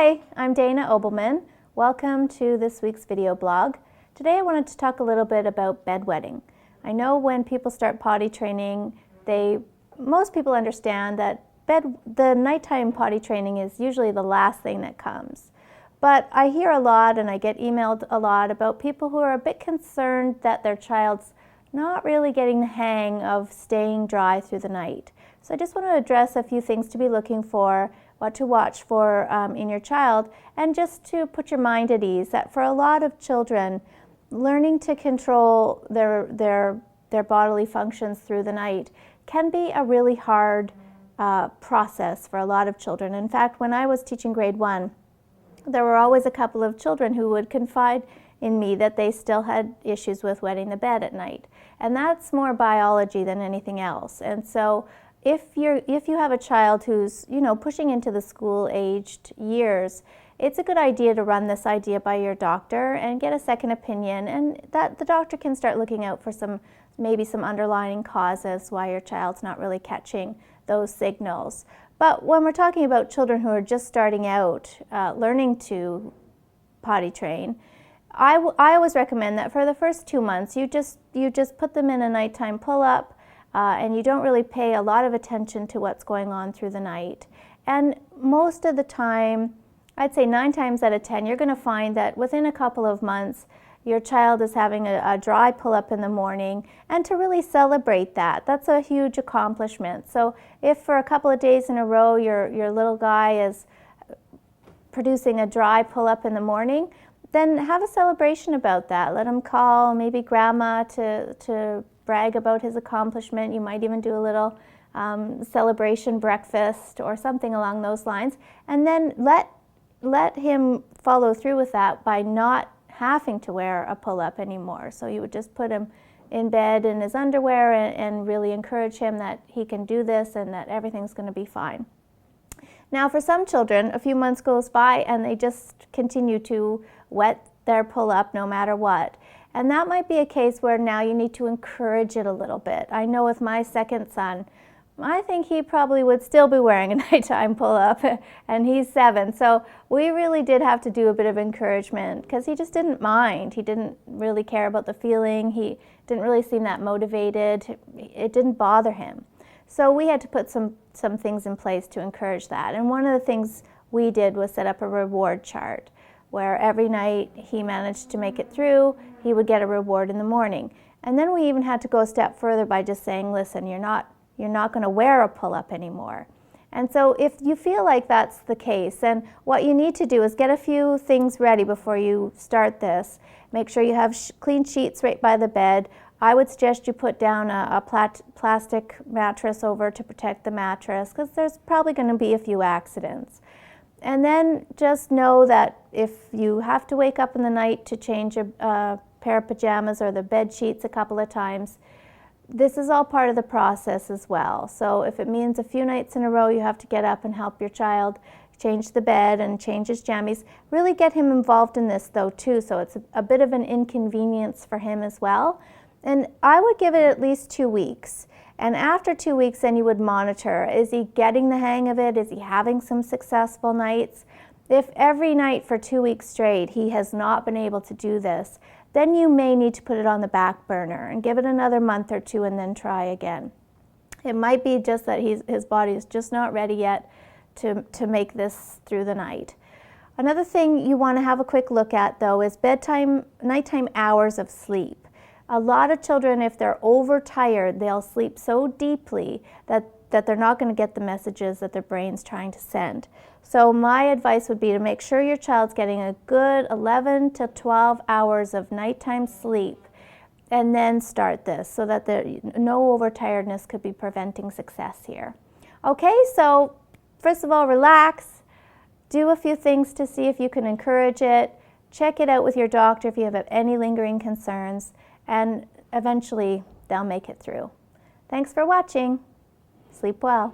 Hi, I'm Dana Obelman. Welcome to this week's video blog. Today I wanted to talk a little bit about bedwetting. I know when people start potty training, most people understand that the nighttime potty training is usually the last thing that comes. But I hear a lot and I get emailed a lot about people who are a bit concerned that their child's not really getting the hang of staying dry through the night. So I just want to address a few things to be looking for, what to watch for in your child, and just to put your mind at ease that for a lot of children, learning to control their bodily functions through the night can be a really hard process for a lot of children. In fact, when I was teaching grade 1, there were always a couple of children who would confide in me that they still had issues with wetting the bed at night. And that's more biology than anything else. And so if you have a child who's, pushing into the school-aged years, it's a good idea to run this idea by your doctor and get a second opinion, and that the doctor can start looking out for maybe some underlying causes why your child's not really catching those signals. But when we're talking about children who are just starting out learning to potty train, I always recommend that for the first 2 months you just put them in a nighttime pull-up, and you don't really pay a lot of attention to what's going on through the night. And most of the time, I'd say 9 times out of 10, you're going to find that within a couple of months, your child is having a dry pull-up in the morning, and to really celebrate that, that's a huge accomplishment. So if for a couple of days in a row your little guy is producing a dry pull-up in the morning, then have a celebration about that. Let him call maybe grandma to brag about his accomplishment. You might even do a little celebration breakfast or something along those lines, and then let him follow through with that by not having to wear a pull-up anymore. So you would just put him in bed in his underwear and really encourage him that he can do this and that everything's going to be fine. Now for some children, a few months goes by and they just continue to wet their pull-up no matter what. And that might be a case where now you need to encourage it a little bit. I know with my second son, I think he probably would still be wearing a nighttime pull-up, and he's 7. So we really did have to do a bit of encouragement because he just didn't mind. He didn't really care about the feeling. He didn't really seem that motivated. It didn't bother him. So we had to put some things in place to encourage that. And one of the things we did was set up a reward chart where every night he managed to make it through, he would get a reward in the morning. And then we even had to go a step further by just saying, listen, you're not going to wear a pull-up anymore. And so if you feel like that's the case, then what you need to do is get a few things ready before you start this. Make sure you have clean sheets right by the bed. I would suggest you put down a plastic mattress over to protect the mattress because there's probably going to be a few accidents. And then just know that if you have to wake up in the night to change a pair of pajamas or the bed sheets a couple of times, this is all part of the process as well. So if it means a few nights in a row you have to get up and help your child change the bed and change his jammies, really get him involved in this though too, so it's a bit of an inconvenience for him as well. And I would give it at least 2 weeks. And after 2 weeks, then you would monitor. Is he getting the hang of it? Is he having some successful nights? If every night for 2 weeks straight he has not been able to do this, then you may need to put it on the back burner and give it another month or 2 and then try again. It might be just that his body is just not ready yet to make this through the night. Another thing you want to have a quick look at though is nighttime hours of sleep. A lot of children, if they're overtired, they'll sleep so deeply that they're not going to get the messages that their brain's trying to send. So my advice would be to make sure your child's getting a good 11 to 12 hours of nighttime sleep and then start this so that no overtiredness could be preventing success here. Okay, so first of all, relax. Do a few things to see if you can encourage it. Check it out with your doctor if you have any lingering concerns. And eventually they'll make it through. Thanks for watching. Sleep well.